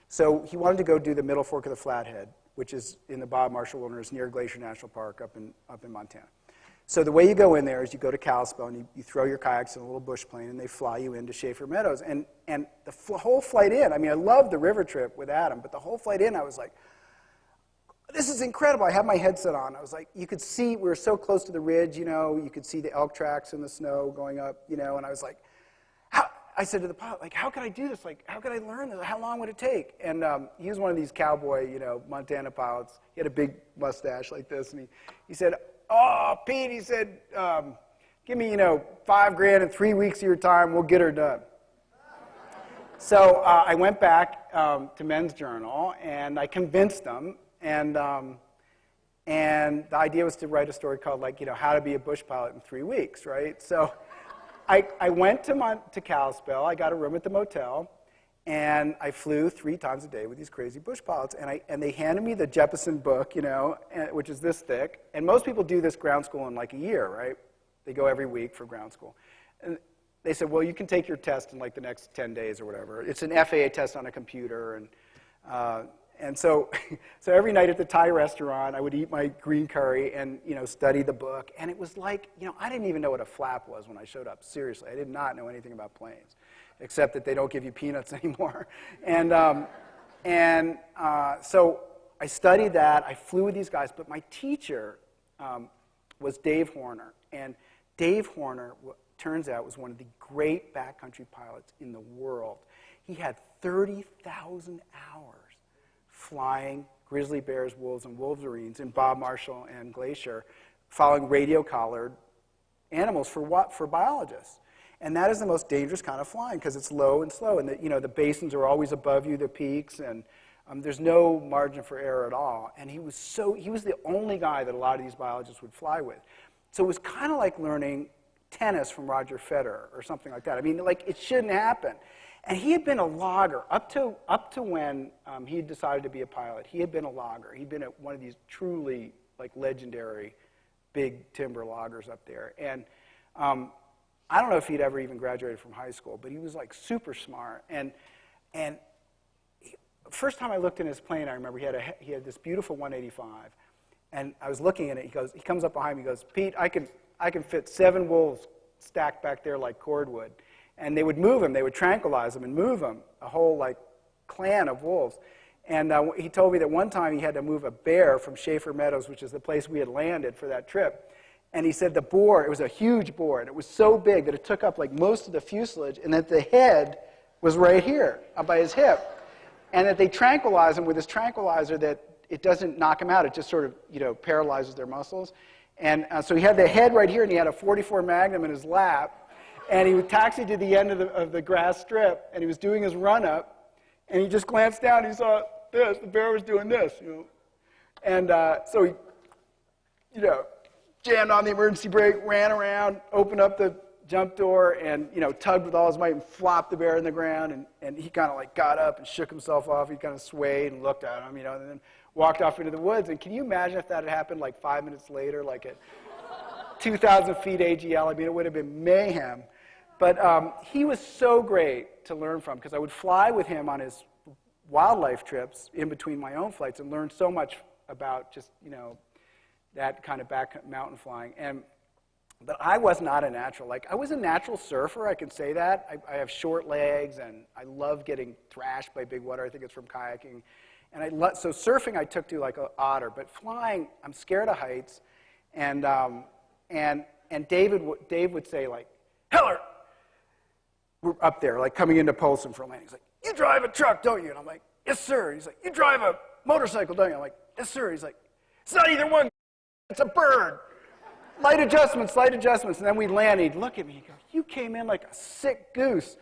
So he wanted to go do the Middle Fork of the Flathead, which is in the Bob Marshall Wilderness near Glacier National Park up in Montana. So the way you go in there is you go to Kalispell, and you throw your kayaks in a little bush plane, and they fly you into Schaefer Meadows. And the whole flight in, I mean, I loved the river trip with Adam, but the whole flight in, I was like, this is incredible. I had my headset on. I was like, you could see, we were so close to the ridge, you know, you could see the elk tracks in the snow going up, you know, and I was like, I said to the pilot, like, how could I do this? Like, how could I learn this? How long would it take? And he was one of these cowboy, you know, Montana pilots. He had a big mustache like this, and he said, oh, Pete, he said, give me, you know, $5,000 and 3 weeks of your time, we'll get her done. So I went back to Men's Journal, and I convinced them, and the idea was to write a story called, like, you know, How to Be a Bush Pilot in 3 weeks, right? So I went to Kalispell, I got a room at the motel, and I flew 3 times a day with these crazy bush pilots, and they handed me the Jeppesen book, you know, which is this thick, and most people do this ground school in like a year, right? They go every week for ground school. And they said, well, you can take your test in like the next 10 days or whatever. It's an FAA test on a computer, and so every night at the Thai restaurant, I would eat my green curry and, you know, study the book, and it was like, you know, I didn't even know what a flap was when I showed up. Seriously, I did not know anything about planes, except that they don't give you peanuts anymore. So I studied that. I flew with these guys, but my teacher was Dave Horner, and Dave Horner, turns out, was one of the great backcountry pilots in the world. He had 30,000 hours flying grizzly bears, wolves, and wolverines in Bob Marshall and Glacier, following radio-collared animals for biologists. And that is the most dangerous kind of flying because it's low and slow, and the basins are always above you, the peaks, and there's no margin for error at all. And he was the only guy that a lot of these biologists would fly with. So it was kind of like learning tennis from Roger Federer or something like that. I mean, like, it shouldn't happen. And he had been a logger up to when he had decided to be a pilot. He had been a logger. He'd been one of these truly, like, legendary big timber loggers up there. And I don't know if he'd ever even graduated from high school, but he was, like, super smart. And first time I looked in his plane, I remember he had this beautiful 185, and I was looking at it. He comes up behind me. He goes, Pete, I can fit 7 wolves stacked back there like cordwood. And they would move him. They would tranquilize him and move him, a whole, like, clan of wolves. And he told me that one time he had to move a bear from Schaefer Meadows, which is the place we had landed for that trip. And he said the boar, it was a huge boar, and it was so big that it took up, like, most of the fuselage, and that the head was right here, up by his hip. And that they tranquilize him with this tranquilizer that it doesn't knock him out. It just sort of, you know, paralyzes their muscles. And so he had the head right here, and he had a .44 Magnum in his lap. And he would taxi to the end of the grass strip, and he was doing his run-up, and he just glanced down, and he saw this. The bear was doing this, you know. And so he, you know, jammed on the emergency brake, ran around, opened up the jump door and, tugged with all his might and flopped the bear in the ground. And he kind of like got up and shook himself off. He kind of swayed and looked at him, and then walked off into the woods. And can you imagine if that had happened like 5 minutes later, like at 2,000 feet AGL? I mean, it would have been mayhem. But he was so great to learn from, because I would fly with him on his wildlife trips in between my own flights and learn so much about just, that kind of back mountain flying. But I was not a natural. Like, I was a natural surfer, I can say that. I have short legs, and I love getting thrashed by big water. I think it's from kayaking. And so surfing I took to like an otter, but flying, I'm scared of heights. And Dave would say, like, Heller, we're up there, like coming into Polson for a landing. He's like, you drive a truck, don't you? And I'm like, yes, sir. He's like, you drive a motorcycle, don't you? I'm like, yes, sir. He's like, it's not either one, it's a bird. Light adjustments. And then we'd land, and he'd look at me and go, you came in like a sick goose.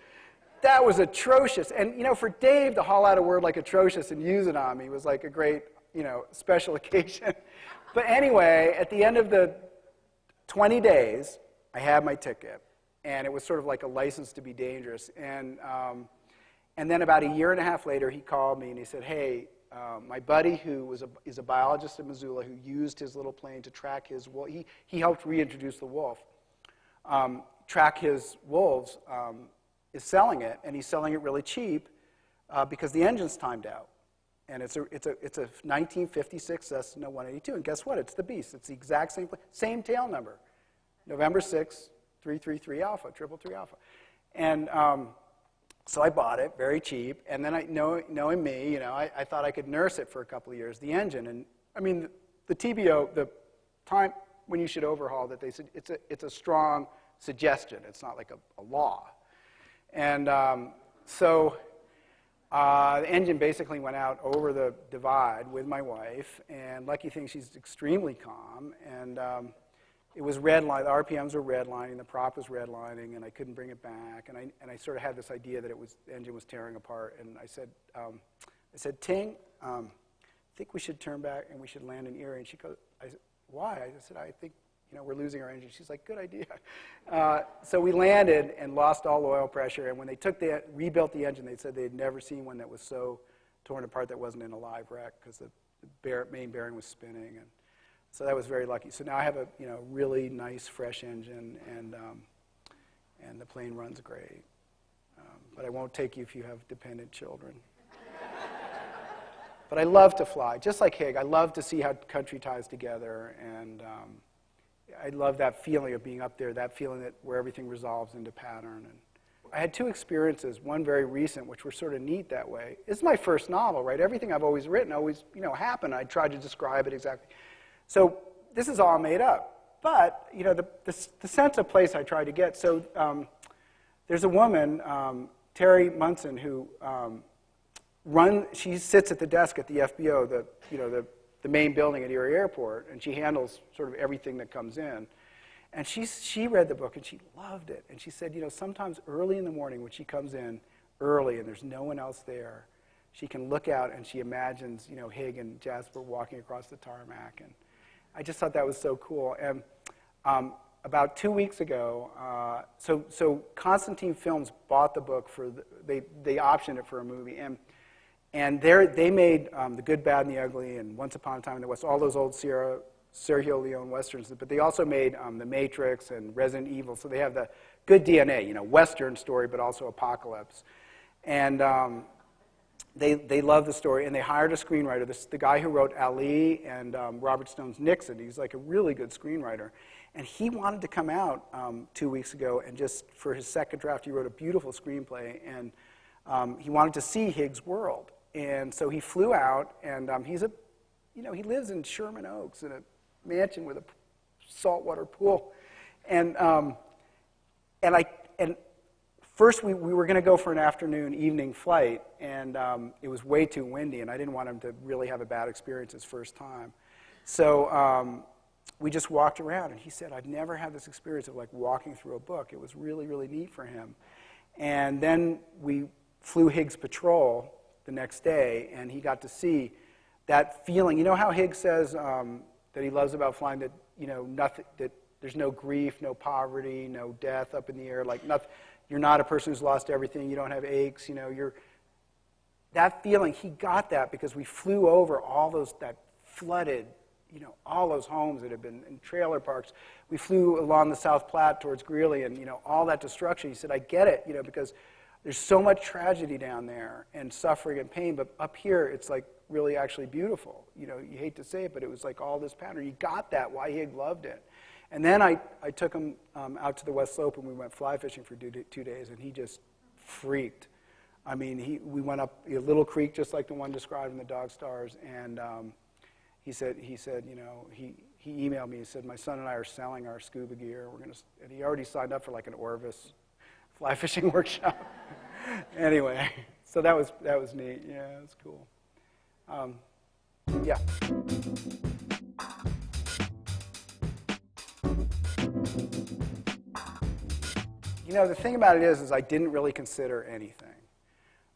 That was atrocious. And, for Dave to haul out a word like atrocious and use it on me was like a great, special occasion. But anyway, at the end of the 20 days, I had my ticket. And it was sort of like a license to be dangerous. And then about a year and a half later, he called me and he said, hey, my buddy who is a biologist in Missoula who used his little plane to track his wolf, he helped reintroduce the wolf, track his wolves, is selling it, and he's selling it really cheap because the engine's timed out. And it's a 1956 Cessna 182, and guess what? It's the Beast. It's the exact same tail number, November 6, 333 Alpha, 333 Alpha. And so I bought it very cheap, and then knowing me, I thought I could nurse it for a couple of years, the engine. And I mean, the TBO, the time when you should overhaul that, they said it's a strong suggestion. It's not like a law. And so the engine basically went out over the divide with my wife, and lucky thing, she's extremely calm, and it was redlining, the RPMs were redlining, the prop was redlining, and I couldn't bring it back, and I sort of had this idea that the engine was tearing apart, and I said, Ting, I think we should turn back and we should land in Erie. And she goes, I said, why? I said, I think we're losing our engine. She's like, good idea. So we landed and lost all oil pressure, and when they rebuilt the engine, they said they'd never seen one that was so torn apart that wasn't in a live wreck, because the main bearing was spinning. And so that was very lucky. So now I have a really nice fresh engine, and the plane runs great. But I won't take you if you have dependent children. But I love to fly, just like Hig. I love to see how country ties together, and I love that feeling of being up there, that feeling where everything resolves into pattern. And I had two experiences, one very recent, which were sort of neat that way. It's my first novel, right? Everything I've always written happened. I tried to describe it exactly. So this is all made up. But, the sense of place I tried to get. So there's a woman, Terry Munson, who she sits at the desk at the FBO, the main building at Erie Airport, and she handles sort of everything that comes in. And she read the book, and she loved it. And she said, sometimes early in the morning when she comes in early and there's no one else there, she can look out and she imagines, Hig and Jasper walking across the tarmac. And I just thought that was so cool. And about 2 weeks ago, so Constantine Films bought the book they optioned it for a movie. And they made The Good, Bad, and the Ugly, and Once Upon a Time in the West, all those old Sergio Leone westerns. But they also made The Matrix and Resident Evil. So they have the good DNA, western story, but also apocalypse. And they love the story, and they hired a screenwriter, the guy who wrote Ali and Robert Stone's Nixon. He's like a really good screenwriter. And he wanted to come out 2 weeks ago, and just for his second draft, he wrote a beautiful screenplay, and he wanted to see Hig's world. And so he flew out, and he lives in Sherman Oaks in a mansion with a saltwater pool. And first we were going to go for an afternoon, evening flight, and it was way too windy, and I didn't want him to really have a bad experience his first time. So we just walked around, and he said, I've never had this experience of like walking through a book. It was really, really neat for him. And then we flew Higgs Patrol the next day, and he got to see that feeling. You know how Higgs says that he loves about flying that nothing, that there's no grief, no poverty, no death up in the air, like nothing. You're not a person who's lost everything. You don't have aches. That feeling, he got that because we flew over that flooded, all those homes that had been in trailer parks. We flew along the South Platte towards Greeley and, all that destruction. He said, I get it, because there's so much tragedy down there and suffering and pain, but up here it's like really actually beautiful. You hate to say it, but it was like all this pattern. He got that, why he had loved it. And then I took him out to the West Slope and we went fly fishing for 2 days, and he just freaked. I mean, we went up a little creek just like the one described in the Dog Stars, and he said, he emailed me. He said, my son and I are selling our scuba gear. And he already signed up for like an Orvis fly fishing workshop. Anyway, so that was neat. Yeah, it was cool. Yeah. The thing about it is I didn't really consider anything.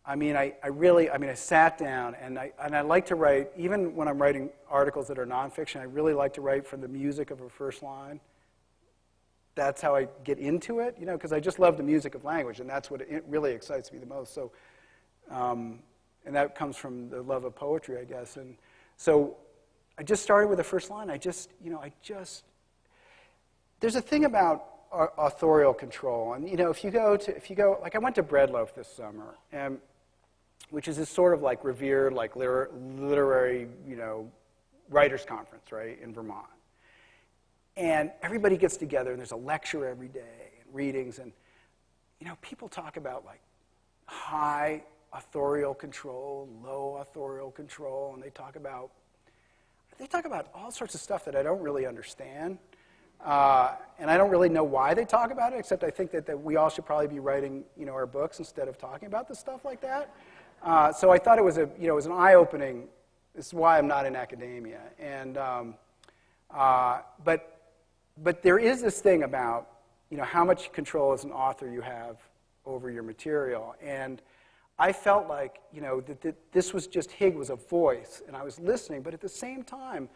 I sat down and I like to write, even when I'm writing articles that are nonfiction, I really like to write from the music of a first line. That's how I get into it, because I just love the music of language, and that's what it really excites me the most. So, and that comes from the love of poetry, I guess. And so I just started with the first line. There's a thing about authorial control, and if you go, like I went to Breadloaf this summer, which is this sort of like revered, like literary, writers' conference, right, in Vermont. And everybody gets together, and there's a lecture every day, and readings, and people talk about like high authorial control, low authorial control, and they talk about all sorts of stuff that I don't really understand. And I don't really know why they talk about it, except I think that we all should probably be writing, our books instead of talking about this stuff like that. So I thought it was it was an eye-opening. This is why I'm not in academia. And but there is this thing about how much control as an author you have over your material. And I felt like that this was just Hig was a voice, and I was listening. But at the same time,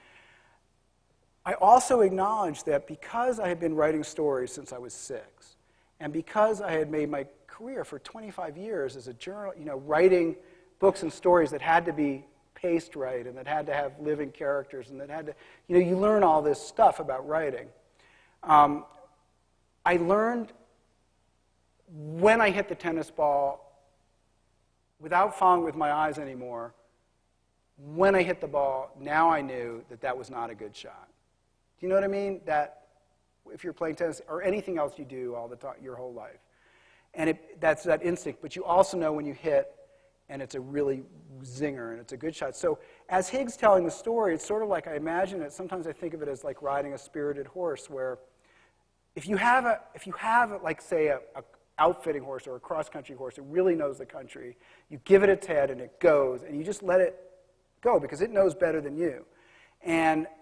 I also acknowledged that because I had been writing stories since I was 6, and because I had made my career for 25 years as a journal, writing books and stories that had to be paced right and that had to have living characters and that had to, you learn all this stuff about writing. I learned when I hit the tennis ball, without following with my eyes anymore, when I hit the ball, now I knew that was not a good shot. Do you know what I mean? That if you're playing tennis or anything else you do all the time, your whole life. And that's that instinct. But you also know when you hit and it's a really zinger and it's a good shot. So as Hig's telling the story, it's sort of like I imagine it. Sometimes I think of it as like riding a spirited horse, where if you have like say a outfitting horse or a cross-country horse that really knows the country, you give it its head and it goes, and you just let it go because it knows better than you.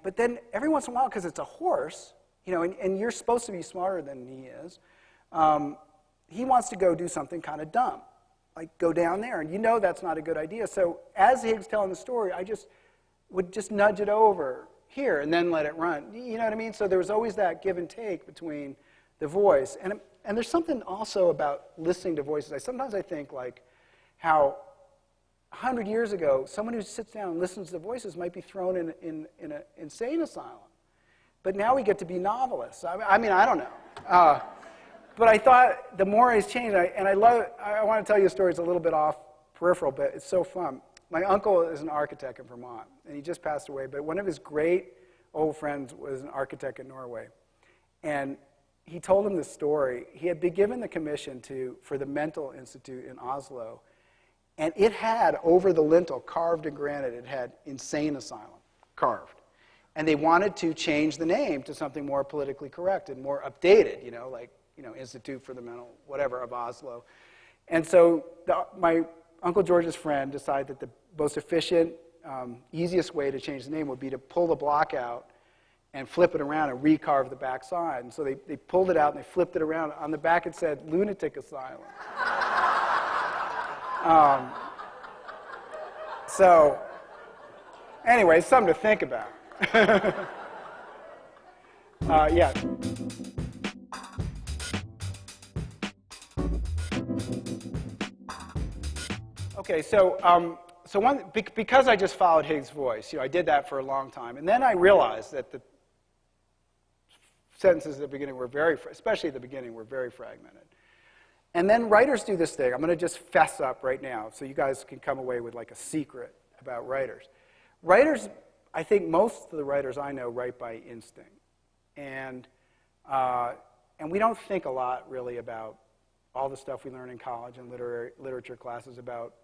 But then every once in a while, because it's a horse, and you're supposed to be smarter than he is, he wants to go do something kind of dumb, like go down there, and that's not a good idea. So as Hig's telling the story, I would just nudge it over here and then let it run. You know what I mean? So there was always that give and take between the voice. And there's something also about listening to voices. Sometimes I think like how 100 years ago, someone who sits down and listens to the voices might be thrown in an insane asylum. But now we get to be novelists. I mean, I don't know. But I thought the more it's changed, I want to tell you a story. It's a little bit off peripheral, but it's so fun. My uncle is an architect in Vermont, and he just passed away. But one of his great old friends was an architect in Norway. And he told him this story. He had been given the commission for the Mental Institute in Oslo. And it had, over the lintel, carved in granite, it had Insane Asylum carved. And they wanted to change the name to something more politically correct and more updated, like, Institute for the Mental, whatever, of Oslo. And so my Uncle George's friend decided that the most efficient, easiest way to change the name would be to pull the block out and flip it around and recarve the back side. And so they pulled it out and they flipped it around. On the back it said Lunatic Asylum. So, anyway, something to think about. Yeah. Okay, because I just followed Higgs' voice, I did that for a long time, and then I realized that the sentences at the beginning were especially at the beginning, were very fragmented. And then writers do this thing. I'm going to just fess up right now, so you guys can come away with like a secret about writers. Writers, I think most of the writers I know write by instinct, and we don't think a lot really about all the stuff we learn in college and literature classes about.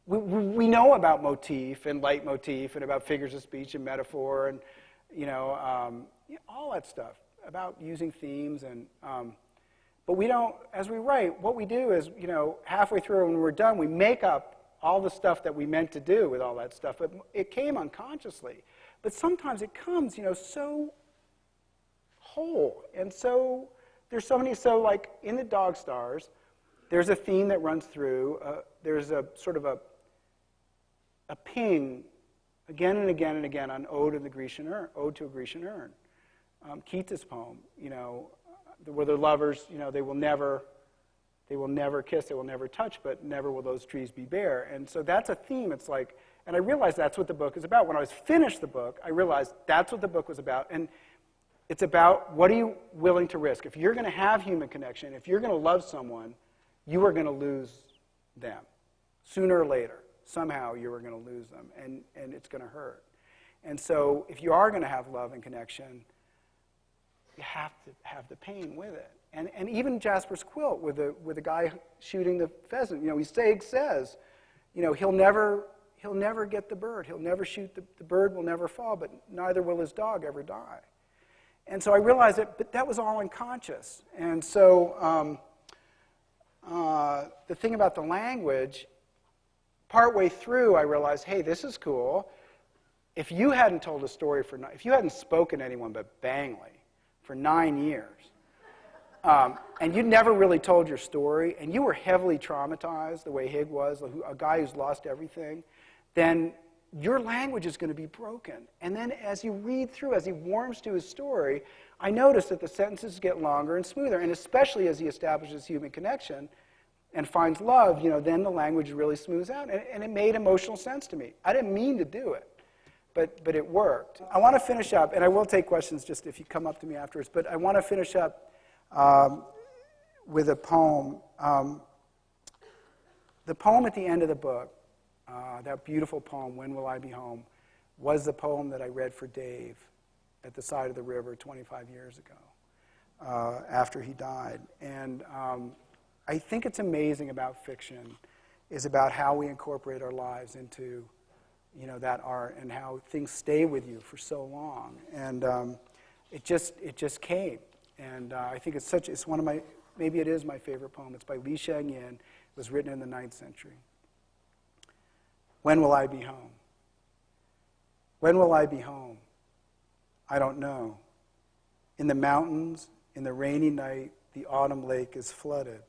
We know about motif and leitmotif and about figures of speech and metaphor and all that stuff about using themes but we don't. As we write, what we do is halfway through when we're done, we make up all the stuff that we meant to do with all that stuff. But it came unconsciously. But sometimes it comes so whole and so there's so many. So like in the Dog Stars, there's a theme that runs through. There's a sort of a ping again and again and again on Ode to a Grecian Urn. Keats's poem, where the lovers, they will never kiss, they will never touch, but never will those trees be bare. And so that's a theme. It's like, and I realized that's what the book is about. When I was finished the book, I realized that's what the book was about. And it's about what are you willing to risk? If you're going to have human connection, if you're going to love someone, you are going to lose them. Sooner or later, somehow you are going to lose them, and it's going to hurt. And so if you are going to have love and connection, you have to have the pain with it. And even Jasper's quilt with the guy shooting the pheasant, he says, he'll never get the bird. He'll never shoot the bird will never fall, but neither will his dog ever die. And so I realized but that was all unconscious. And so the thing about the language, partway through, I realized, hey, this is cool. If you hadn't told a story if you hadn't spoken to anyone but Bangley for 9 years, and you'd never really told your story, and you were heavily traumatized the way Hig was, a guy who's lost everything, then your language is going to be broken. And then as you read through, as he warms to his story, I noticed that the sentences get longer and smoother, and especially as he establishes human connection and finds love, then the language really smooths out, and it made emotional sense to me. I didn't mean to do it, but it worked. I want to finish up, and I will take questions just if you come up to me afterwards, but I want to finish up with a poem. The poem at the end of the book, that beautiful poem, When Will I Be Home, was the poem that I read for Dave at the side of the river 25 years ago, after he died. And I think it's amazing about fiction is about how we incorporate our lives into that art and how things stay with you for so long. And it just came. And I think it's one of my, maybe it is my favorite poem. It's by Li Shangyin. It was written in the 9th century. When will I be home? When will I be home? I don't know. In the mountains, in the rainy night, the autumn lake is flooded.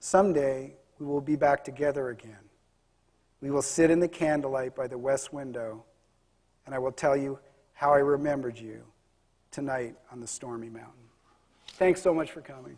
Someday, we will be back together again. We will sit in the candlelight by the west window, and I will tell you how I remembered you tonight on the stormy mountain. Thanks so much for coming.